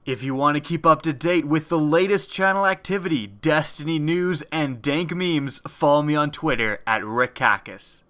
If you want to keep up to date with the latest channel activity, Destiny news, and dank memes, follow me on Twitter at Rickakis.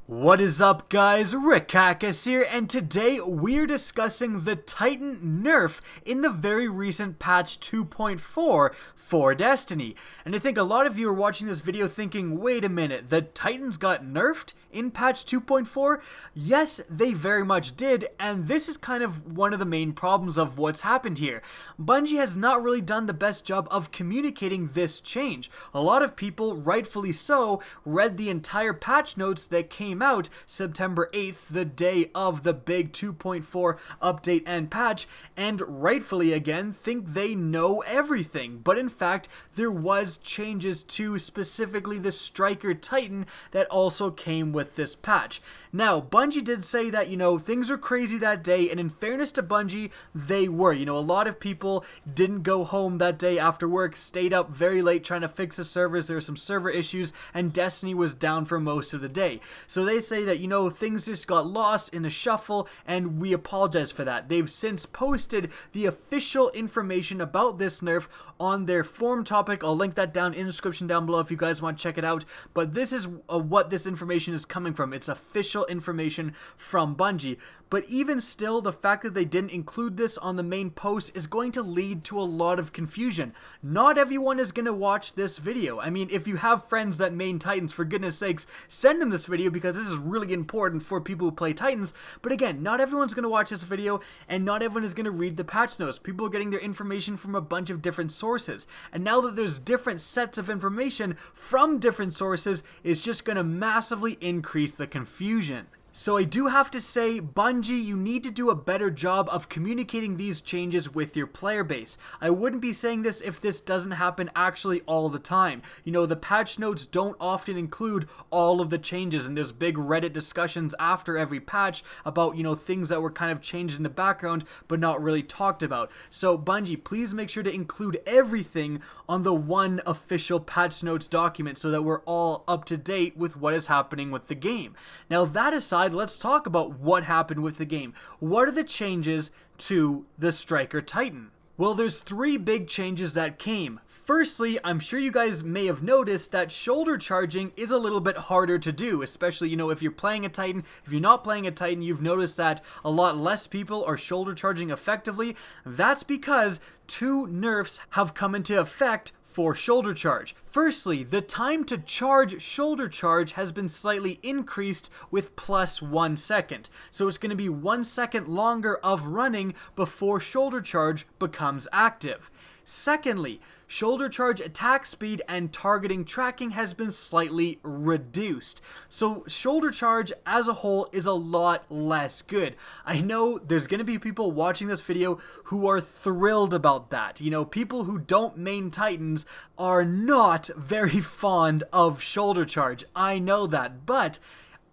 What is up, guys? Rickakis here, and today we're discussing the Titan nerf in the very recent patch 2.4 for Destiny. And I think a lot of you are watching this video thinking, wait a minute, the Titans got nerfed in patch 2.4? Yes, they very much did, and this is kind of one of the main problems of what's happened here. Bungie has not really done the best job of communicating this change. A lot of people, rightfully so, read the entire patch notes that came out September 8th, the day of the big 2.4 update and patch, and rightfully again think they know everything. But in fact, there was changes to specifically the Striker Titan that also came with this patch. Now, Bungie did say that, things are crazy that day, and in fairness to Bungie, they were. A lot of people didn't go home that day after work, stayed up very late trying to fix the servers. There were some server issues, and Destiny was down for most of the day. So they say that, things just got lost in the shuffle, and we apologize for that. They've since posted the official information about this nerf on their forum topic. I'll link that down in the description down below if you guys want to check it out. But this is what this information is coming from. It's official information from Bungie. But even still, the fact that they didn't include this on the main post is going to lead to a lot of confusion. Not everyone is going to watch this video. I mean, if you have friends that main Titans, for goodness sakes, send them this video because this is really important for people who play Titans. But again, not everyone's going to watch this video, and not everyone is going to read the patch notes. People are getting their information from a bunch of different sources. And now that there's different sets of information from different sources, it's just going to massively increase the confusion. So I do have to say, Bungie, you need to do a better job of communicating these changes with your player base. I wouldn't be saying this if this doesn't happen actually all the time. The patch notes don't often include all of the changes, and there's big Reddit discussions after every patch about, things that were kind of changed in the background but not really talked about. So Bungie, please make sure to include everything on the one official patch notes document so that we're all up to date with what is happening with the game. Now, that aside, let's talk about what happened with the game. What are the changes to the Striker Titan? Well, there's three big changes that came. Firstly, I'm sure you guys may have noticed that shoulder charging is a little bit harder to do, especially, if you're playing a Titan. If you're not playing a Titan, you've noticed that a lot less people are shoulder charging effectively. That's because two nerfs have come into effect for shoulder charge. Firstly, the time to charge shoulder charge has been slightly increased with plus 1 second. So it's going to be 1 second longer of running before shoulder charge becomes active. Secondly, shoulder charge attack speed and targeting tracking has been slightly reduced. So shoulder charge as a whole is a lot less good. I know there's going to be people watching this video who are thrilled about that. People who don't main Titans are not very fond of shoulder charge. I know that, but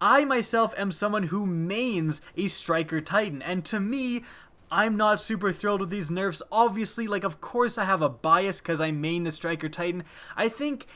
I myself am someone who mains a Striker Titan, and to me, I'm not super thrilled with these nerfs. Obviously, of course I have a bias because I main the Striker Titan. I think,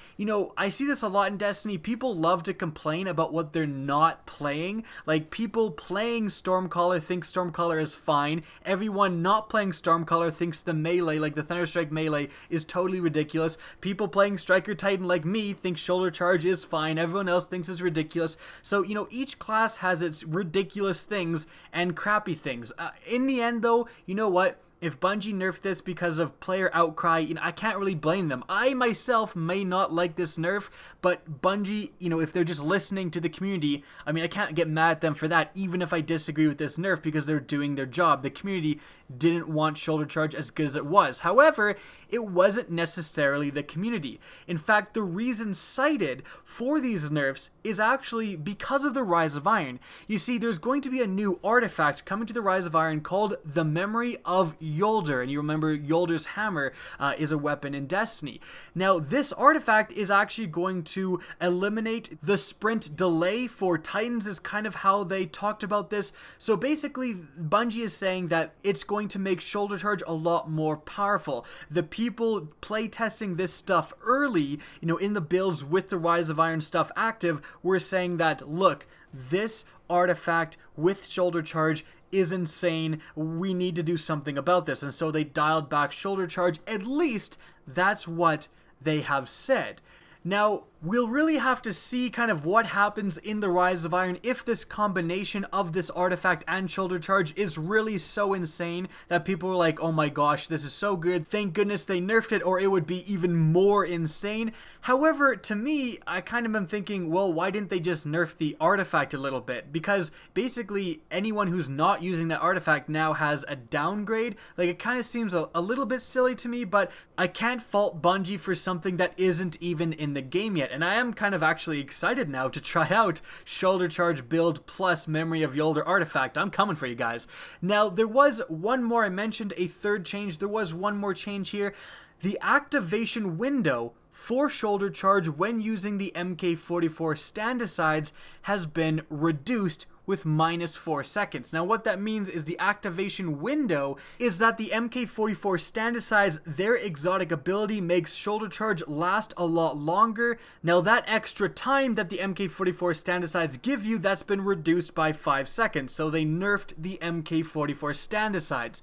I see this a lot in Destiny. People love to complain about what they're not playing. People playing Stormcaller think Stormcaller is fine. Everyone not playing Stormcaller thinks the melee, the Thunderstrike melee, is totally ridiculous. People playing Striker Titan like me think shoulder charge is fine. Everyone else thinks it's ridiculous. So, each class has its ridiculous things and crappy things. In the end, though, you know what? If Bungie nerfed this because of player outcry, I can't really blame them. I myself may not like this nerf, but Bungie, if they're just listening to the community, I can't get mad at them for that, even if I disagree with this nerf, because they're doing their job. The community didn't want shoulder charge as good as it was. However, it wasn't necessarily the community. In fact, the reason cited for these nerfs is actually because of the Rise of Iron. You see, there's going to be a new artifact coming to the Rise of Iron called the Memory of Jolder, and you remember Jolder's hammer is a weapon in Destiny. Now, this artifact is actually going to eliminate the sprint delay for Titans, is kind of how they talked about this. So basically, Bungie is saying that it's going to make shoulder charge a lot more powerful. The people playtesting this stuff early, in the builds with the Rise of Iron stuff active, were saying that, look, this artifact with shoulder charge is insane. We need to do something about this. And so they dialed back shoulder charge. At least that's what they have said. Now, we'll really have to see kind of what happens in the Rise of Iron if this combination of this artifact and shoulder charge is really so insane that people are like, oh my gosh, this is so good, thank goodness they nerfed it, or it would be even more insane. However, to me, I kind of am thinking, well, why didn't they just nerf the artifact a little bit? Because basically anyone who's not using that artifact now has a downgrade. Like, it kind of seems a little bit silly to me, but I can't fault Bungie for something that isn't even in the game yet. And I am kind of actually excited now to try out Shoulder Charge build plus Memory of Jolder Artifact. I'm coming for you guys. Now, there was one more. I mentioned a third change. There was one more change here. The activation window for Shoulder Charge when using the MK44 stand-asides has been reduced with -4 seconds. Now what that means is the activation window is that the MK44 stand-asides, their exotic ability makes Shoulder Charge last a lot longer. Now that extra time that the MK44 stand-asides give you, that's been reduced by 5 seconds. So they nerfed the MK44 stand-asides.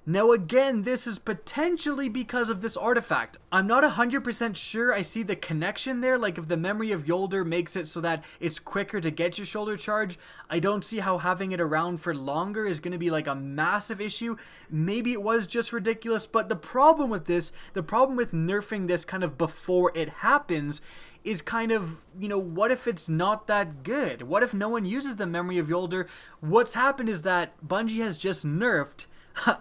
Now again, this is potentially because of this artifact. I'm not 100% sure I see the connection there. Like, if the Memory of Jolder makes it so that it's quicker to get your shoulder charge, I don't see how having it around for longer is going to be like a massive issue. Maybe it was just ridiculous, but the problem with this, the problem with nerfing this kind of before it happens is kind of, you know, what if it's not that good? What if no one uses the Memory of Jolder? What's happened is that Bungie has just nerfed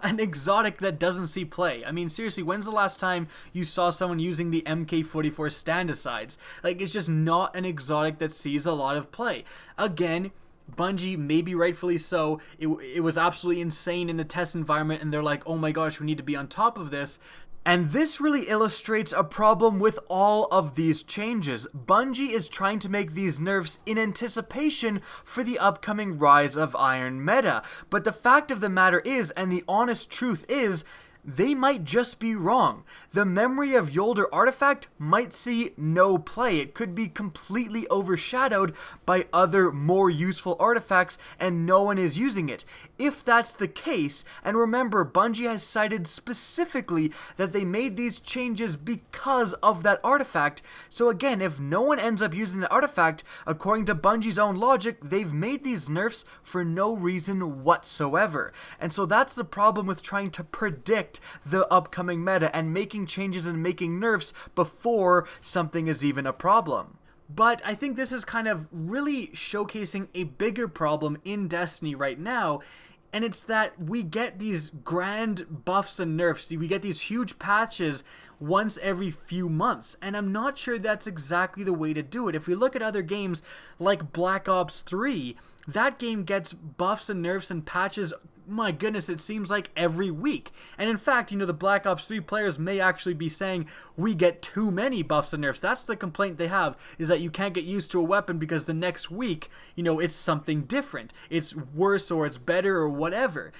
an exotic that doesn't see play. I mean, seriously, when's the last time you saw someone using the MK44 stand-asides? Like, it's just not an exotic that sees a lot of play. Again, Bungie, maybe rightfully so, it was absolutely insane in the test environment, and they're like, oh my gosh, we need to be on top of this. And this really illustrates a problem with all of these changes. Bungie is trying to make these nerfs in anticipation for the upcoming Rise of Iron meta. But the fact of the matter is, and the honest truth is, they might just be wrong. The Memory of Jolder Artifact might see no play. It could be completely overshadowed by other more useful artifacts and no one is using it. If that's the case, and remember, Bungie has cited specifically that they made these changes because of that artifact. So again, if no one ends up using the artifact, according to Bungie's own logic, they've made these nerfs for no reason whatsoever. And so that's the problem with trying to predict the upcoming meta and making changes and making nerfs before something is even a problem. But I think this is kind of really showcasing a bigger problem in Destiny right now, and it's that we get these grand buffs and nerfs. We get these huge patches once every few months, and I'm not sure that's exactly the way to do it. If we look at other games like Black Ops 3, that game gets buffs and nerfs and patches, my goodness, it seems like every week. And in fact, you know, the Black Ops 3 players may actually be saying we get too many buffs and nerfs. That's the complaint they have, is that you can't get used to a weapon because the next week, you know, it's something different. It's worse or it's better or whatever.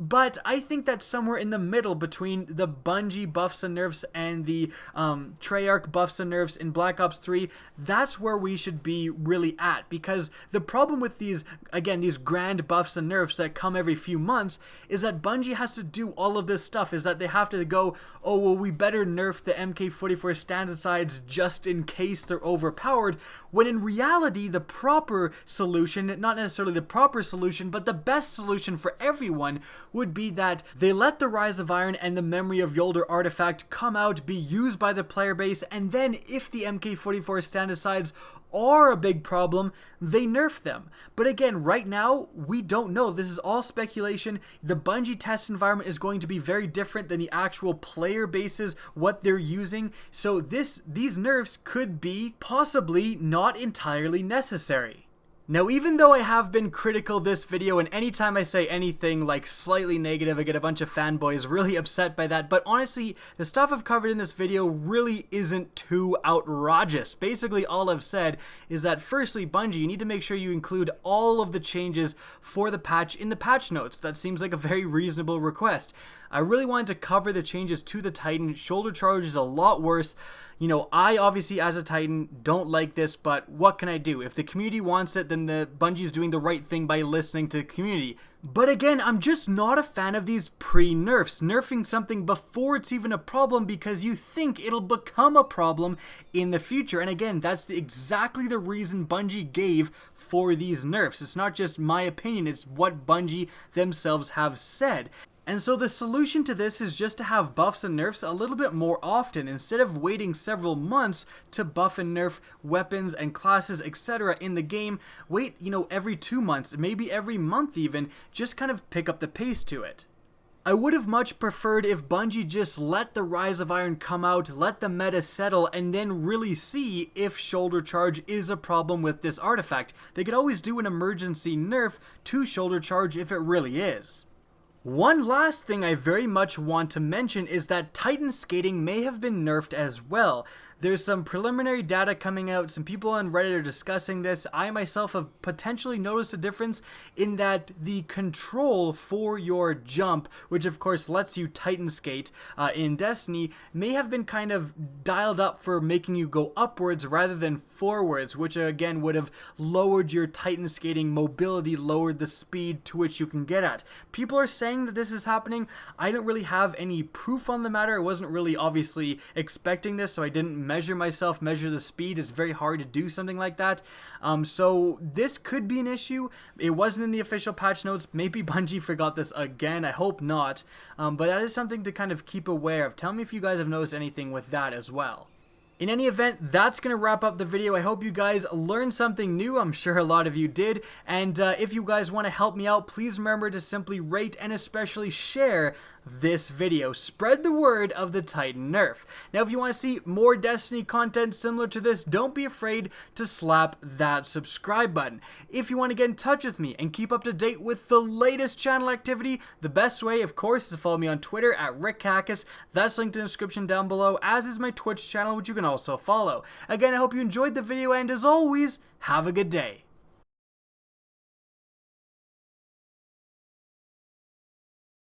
But I think that's somewhere in the middle between the Bungie buffs and nerfs and the Treyarch buffs and nerfs in Black Ops 3. That's where we should be really at, because the problem with these, again, these grand buffs and nerfs that come every few months is that Bungie has to do all of this stuff, is that they have to go, oh, well, we better nerf the MK44 stand-asides just in case they're overpowered, when in reality, the proper solution, not necessarily the proper solution, but the best solution for everyone would be that they let the Rise of Iron and the Memory of Jolder Artifact come out, be used by the player base, and then if the MK44 stand-asides are a big problem, they nerf them. But again, right now, we don't know. This is all speculation. The Bungie test environment is going to be very different than the actual player bases, what they're using. So these nerfs could be possibly not entirely necessary. Now, even though I have been critical this video, and anytime I say anything like slightly negative, I get a bunch of fanboys really upset by that, but honestly, the stuff I've covered in this video really isn't too outrageous. Basically, all I've said is that firstly, Bungie, you need to make sure you include all of the changes for the patch in the patch notes. That seems like a very reasonable request. I really wanted to cover the changes to the Titan. Shoulder charge is a lot worse. You know, I obviously as a Titan don't like this, but what can I do? If the community wants it, then and Bungie's doing the right thing by listening to the community. But again, I'm just not a fan of these pre-nerfs, nerfing something before it's even a problem because you think it'll become a problem in the future. And again, that's exactly the reason Bungie gave for these nerfs. It's not just my opinion, it's what Bungie themselves have said. And so the solution to this is just to have buffs and nerfs a little bit more often. Instead of waiting several months to buff and nerf weapons and classes, etc. in the game, wait, every 2 months, maybe every month even, just kind of pick up the pace to it. I would have much preferred if Bungie just let the Rise of Iron come out, let the meta settle, and then really see if Shoulder Charge is a problem with this artifact. They could always do an emergency nerf to Shoulder Charge if it really is. One last thing I very much want to mention is that Titan Skating may have been nerfed as well. There's some preliminary data coming out, some people on Reddit are discussing this. I myself have potentially noticed a difference in that the control for your jump, which of course lets you Titan skate in Destiny, may have been kind of dialed up for making you go upwards rather than forwards, which again would have lowered your Titan skating mobility, lowered the speed to which you can get at. People are saying that this is happening. I don't really have any proof on the matter. I wasn't really obviously expecting this, so I didn't measure the speed. It's very hard to do something like that. So this could be an issue. It wasn't in the official patch notes. Maybe Bungie forgot this again. I hope not. But that is something to kind of keep aware of. Tell me if you guys have noticed anything with that as well. In any event, that's going to wrap up the video. I hope you guys learned something new. I'm sure a lot of you did. And if you guys want to help me out, please remember to simply rate and especially share this video. Spread the word of the Titan nerf. Now, if you want to see more Destiny content similar to this, don't be afraid to slap that subscribe button. If you want to get in touch with me and keep up to date with the latest channel activity, the best way, of course, is to follow me on Twitter at RickHackis. That's linked in the description down below, as is my Twitch channel, which you can also follow. Again, I hope you enjoyed the video, and as always, have a good day.